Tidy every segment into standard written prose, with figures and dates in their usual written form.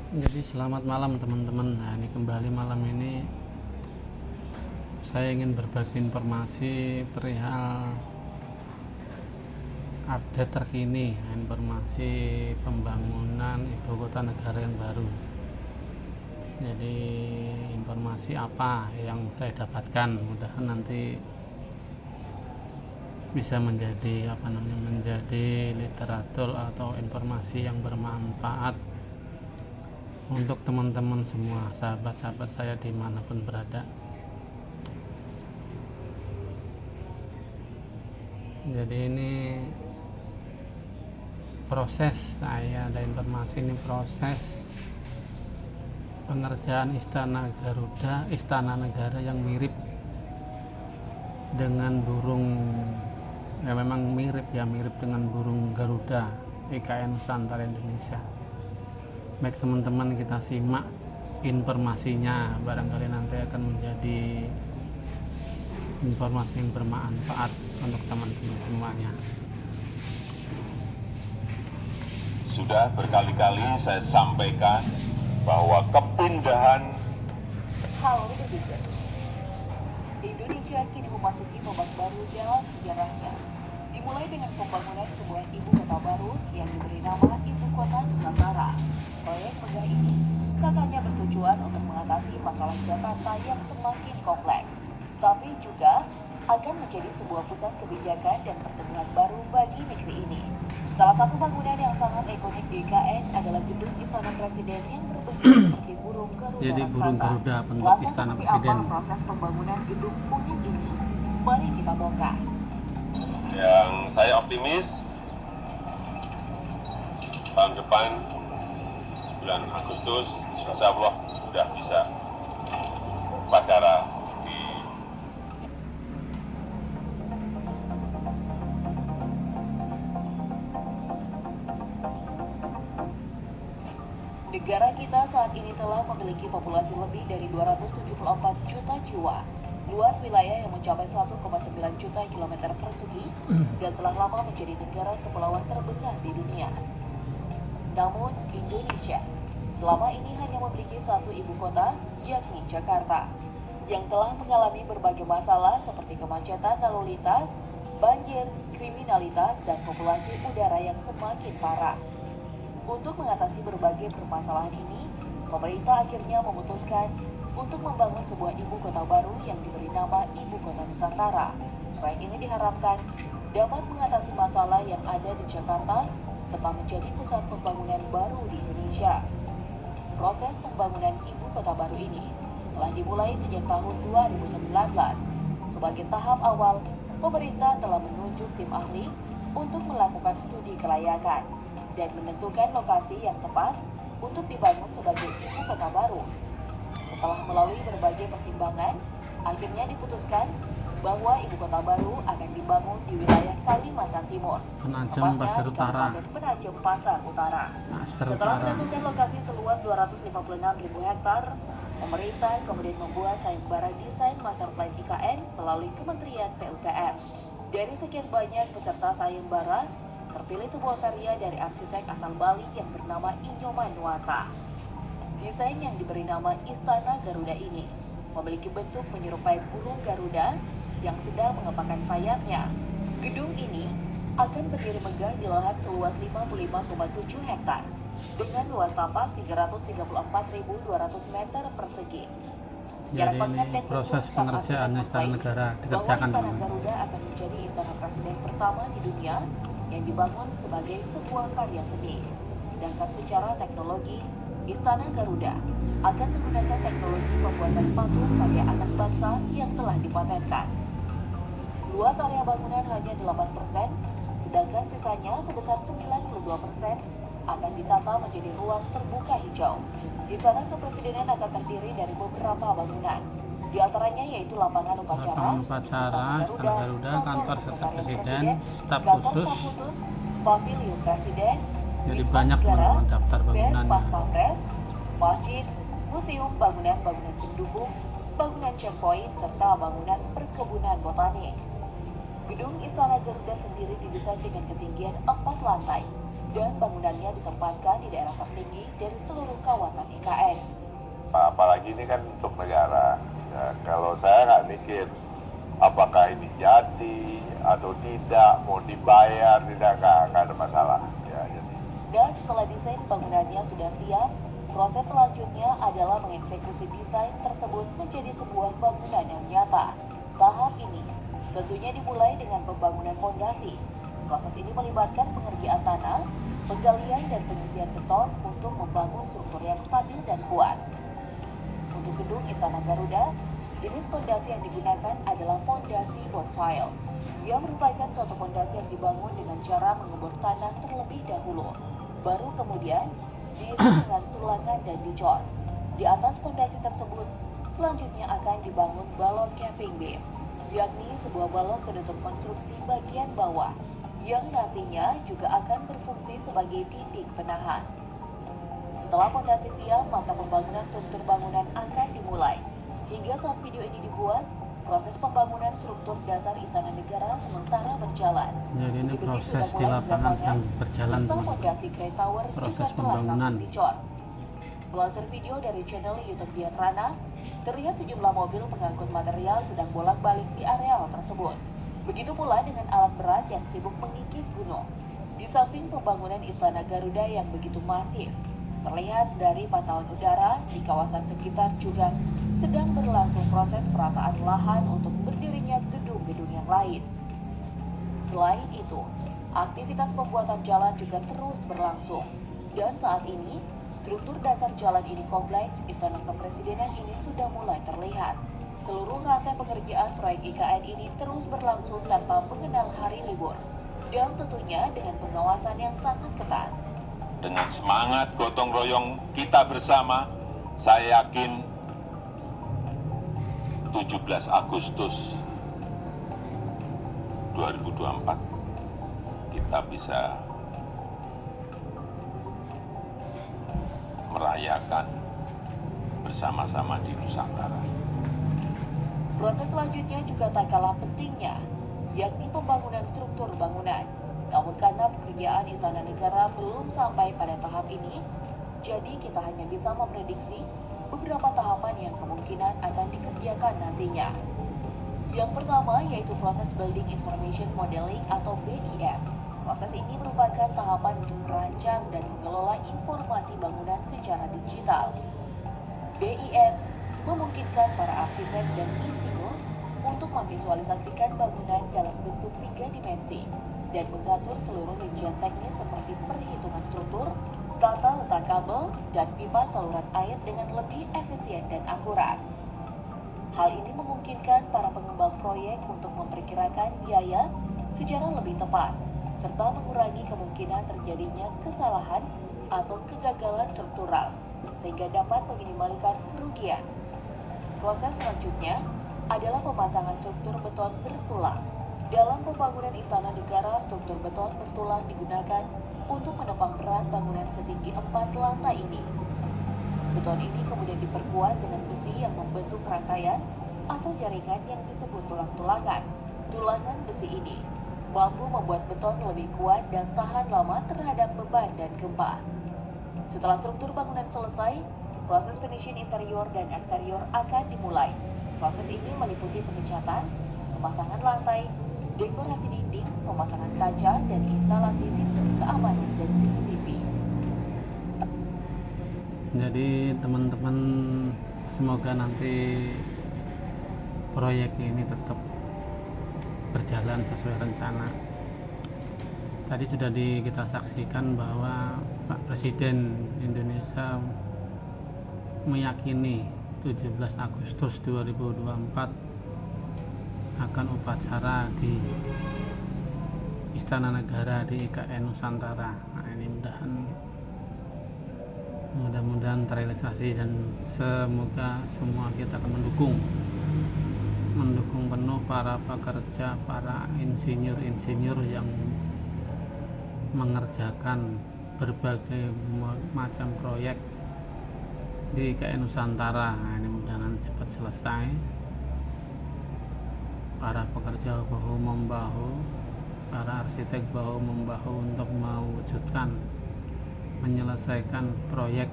Jadi selamat malam teman-teman. Nah, ini kembali malam ini saya ingin berbagi informasi perihal update terkini, informasi pembangunan ibu kota negara yang baru. Jadi informasi apa yang saya dapatkan, mudah-mudahan nanti bisa menjadi menjadi literatur atau informasi yang bermanfaat untuk teman-teman semua, sahabat-sahabat saya dimanapun berada. Jadi ini proses, saya ada informasi, ini proses pengerjaan Istana Garuda, Istana Negara yang mirip dengan burung, ya memang mirip dengan burung Garuda IKN Nusantara Indonesia. Baik teman-teman, kita simak informasinya, barangkali nanti akan menjadi informasi yang bermanfaat untuk teman-teman semuanya. Sudah berkali-kali saya sampaikan bahwa kepindahan Indonesia kini memasuki babak baru dalam sejarahnya. Dimulai dengan pembangunan sebuah ibu kota baru yang diberi nama Ibu Kota Nusantara. Proyek megah ini katanya bertujuan untuk mengatasi masalah Jakarta yang semakin kompleks, tapi juga akan menjadi sebuah pusat kebijakan dan pertemuan baru bagi negeri ini. Salah satu bangunan yang sangat ikonik di IKN adalah gedung Istana Presiden yang berbentuk seperti burung Garuda Jadi burung raksasa. Garuda bentuk Lantas Istana seperti Presiden. apa proses pembangunan gedung unik ini? Mari kita bongkar. yang saya optimis tahun depan bulan Agustus insya Allah sudah bisa upacara di Negara kita saat ini telah memiliki populasi lebih dari 274 juta jiwa, luas wilayah yang mencapai 1,9 juta kilometer persegi, dan telah lama menjadi negara kepulauan terbesar di dunia. Namun, Indonesia selama ini hanya memiliki satu ibu kota, yakni Jakarta, yang telah mengalami berbagai masalah seperti kemacetan lalu lintas, banjir, kriminalitas, dan populasi udara yang semakin parah. Untuk mengatasi berbagai permasalahan ini, pemerintah akhirnya memutuskan untuk membangun sebuah ibu kota baru yang diberi nama Ibu Kota Nusantara. Proyek ini diharapkan dapat mengatasi masalah yang ada di Jakarta serta menjadi pusat pembangunan baru di Indonesia. Proses pembangunan ibu kota baru ini telah dimulai sejak tahun 2019. Sebagai tahap awal, pemerintah telah menunjuk tim ahli untuk melakukan studi kelayakan dan menentukan lokasi yang tepat untuk dibangun sebagai ibu kota baru. Setelah melalui berbagai pertimbangan, akhirnya diputuskan bahwa ibu kota baru akan dibangun di wilayah Kalimantan Timur, Penajam Pasar di Utara. Kabupaten Penajam Pasar Utara. Pasar Setelah Utara. menentukan lokasi seluas 256.000 hektar, pemerintah kemudian membuat sayembara desain master plan IKN melalui Kementerian PUPR. Dari sekian banyak peserta sayembara, terpilih sebuah karya dari arsitek asal Bali yang bernama Inyoman Nuata. Desain yang diberi nama Istana Garuda ini memiliki bentuk menyerupai burung Garuda yang sedang mengepakkan sayapnya. Gedung ini akan berdiri megah di lahan seluas 55,7 hektar dengan luas tapak 334.200 meter persegi. Secara Jadi konsep ini dan proses bentuk, sang pengerjaan arsitek Istana mengklaim Negara bahwa dikerjakan, Istana teman-teman. Garuda akan menjadi istana presiden pertama di dunia yang dibangun sebagai sebuah karya seni. Sedangkan secara teknologi, Istana Garuda akan menggunakan teknologi pembuatan patung karya anak bangsa yang telah dipatenkan. Luas area bangunan hanya 8%, sedangkan sisanya sebesar 92% akan ditata menjadi ruang terbuka hijau. Istana Kepresidenan akan terdiri dari beberapa bangunan, di antaranya yaitu lapangan upacara, Istana Garuda, kantor Sekretariat Presiden, staf kantor khusus. staf khusus, pavilion presiden, Jadi Wisma banyak Negara, teman-teman daftar Bes bangunannya. Paspapres, masjid, museum, bangunan-bangunan pendukung, bangunan checkpoint, serta bangunan perkebunan botanik. Gedung Istana Garuda sendiri didesain dengan ketinggian 4 lantai dan bangunannya ditempatkan di daerah tertinggi dari seluruh kawasan IKN. Apalagi ini kan untuk negara. Ya, kalau saya nggak mikir apakah ini jadi atau tidak, mau dibayar tidak, nggak ada masalah. Ya, jadi. Dan setelah desain bangunannya sudah siap, proses selanjutnya adalah mengeksekusi desain tersebut menjadi sebuah bangunan yang nyata. Tahap ini tentunya dimulai dengan pembangunan fondasi. Proses ini melibatkan pengerjaan tanah, penggalian dan pengisian beton untuk membangun struktur yang stabil dan kuat. Untuk gedung Istana Garuda, jenis fondasi yang digunakan adalah fondasi bond-pile, yang merupakan suatu fondasi yang dibangun dengan cara mengebor tanah terlebih dahulu, baru kemudian diisi dengan tulangan dan dicor. Di atas fondasi tersebut, selanjutnya akan dibangun balon capping beam, yakni sebuah balon penutup konstruksi bagian bawah, yang nantinya juga akan berfungsi sebagai dinding penahan. Setelah fondasi siap, maka pembangunan struktur bangunan akan dimulai. Hingga saat video ini dibuat, proses pembangunan struktur dasar Istana Negara sementara berjalan. Jadi ini Besi-besi proses sudah di mulai lapangan sedang berdatangan, berjalan, serta teman-teman. fondasi Great Tower Proses juga telah pembangunan. rampung dicor. Melansir video dari channel YouTube Dian Rana, terlihat sejumlah mobil pengangkut material sedang bolak-balik di areal tersebut. Begitu pula dengan alat berat yang sibuk mengikis gunung. Di samping pembangunan Istana Garuda yang begitu masif, terlihat dari pantauan udara di kawasan sekitar juga sedang berlangsung proses perataan lahan untuk berdirinya gedung-gedung yang lain. Selain itu, aktivitas pembuatan jalan juga terus berlangsung. Dan saat ini, struktur dasar jalan ini kompleks Istana Kepresidenan ini sudah mulai terlihat. Seluruh rantai pengerjaan proyek IKN ini terus berlangsung tanpa mengenal hari libur. Dan tentunya dengan pengawasan yang sangat ketat. Dengan semangat gotong royong kita bersama, saya yakin 17 Agustus 2024 kita bisa merayakan bersama-sama di Nusantara. Proses selanjutnya juga tak kalah pentingnya, yakni pembangunan struktur bangunan. Namun karena pekerjaan Istana Negara belum sampai pada tahap ini, jadi kita hanya bisa memprediksi beberapa tahapan yang kemungkinan akan dikerjakan nantinya. Yang pertama yaitu proses Building Information Modeling atau BIM. Proses ini merupakan tahapan untuk merancang dan mengelola informasi bangunan secara digital. BIM memungkinkan para arsitek dan insinyur untuk memvisualisasikan bangunan dalam bentuk 3 dimensi dan mengatur seluruh rincian teknis seperti perhitungan struktur, tata letak kabel, dan pipa saluran air dengan lebih efisien dan akurat. Hal ini memungkinkan para pengembang proyek untuk memperkirakan biaya secara lebih tepat, serta mengurangi kemungkinan terjadinya kesalahan atau kegagalan struktural, sehingga dapat meminimalkan kerugian. Proses selanjutnya adalah pemasangan struktur beton bertulang. Dalam pembangunan Istana Negara, struktur beton bertulang digunakan untuk menopang berat bangunan setinggi 4 lantai ini. Beton ini kemudian diperkuat dengan besi yang membentuk rangkaian atau jaringan yang disebut tulang-tulangan. Tulangan besi ini mampu membuat beton lebih kuat dan tahan lama terhadap beban dan gempa. Setelah struktur bangunan selesai, proses finishing interior dan eksterior akan dimulai. Proses ini meliputi pengecatan, pemasangan lantai, dekorasi dinding, pemasangan kaca, dan instalasi sistem keamanan dan CCTV. Jadi teman-teman, semoga nanti proyek ini tetap berjalan sesuai rencana. Tadi sudah kita saksikan bahwa Pak Presiden Indonesia meyakini 17 Agustus 2024 akan upacara di Istana Negara di IKN Nusantara. Nah, ini mudah-mudahan terrealisasi dan semoga semua kita akan mendukung penuh para pekerja, para insinyur yang mengerjakan berbagai macam proyek di IKN Nusantara. Nah, ini mudah-mudahan cepat selesai. Para pekerja bahu membahu para arsitek bahu membahu untuk mewujudkan, menyelesaikan proyek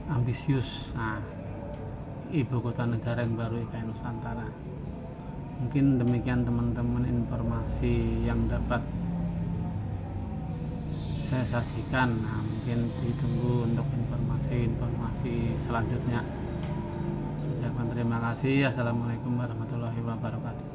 ambisius ibu kota negara yang baru IKN Nusantara. Mungkin demikian teman-teman informasi yang dapat saya sajikan. Mungkin ditunggu untuk informasi selanjutnya. Saya ucapkan terima kasih. Assalamualaikum warahmatullahi wabarakatuh.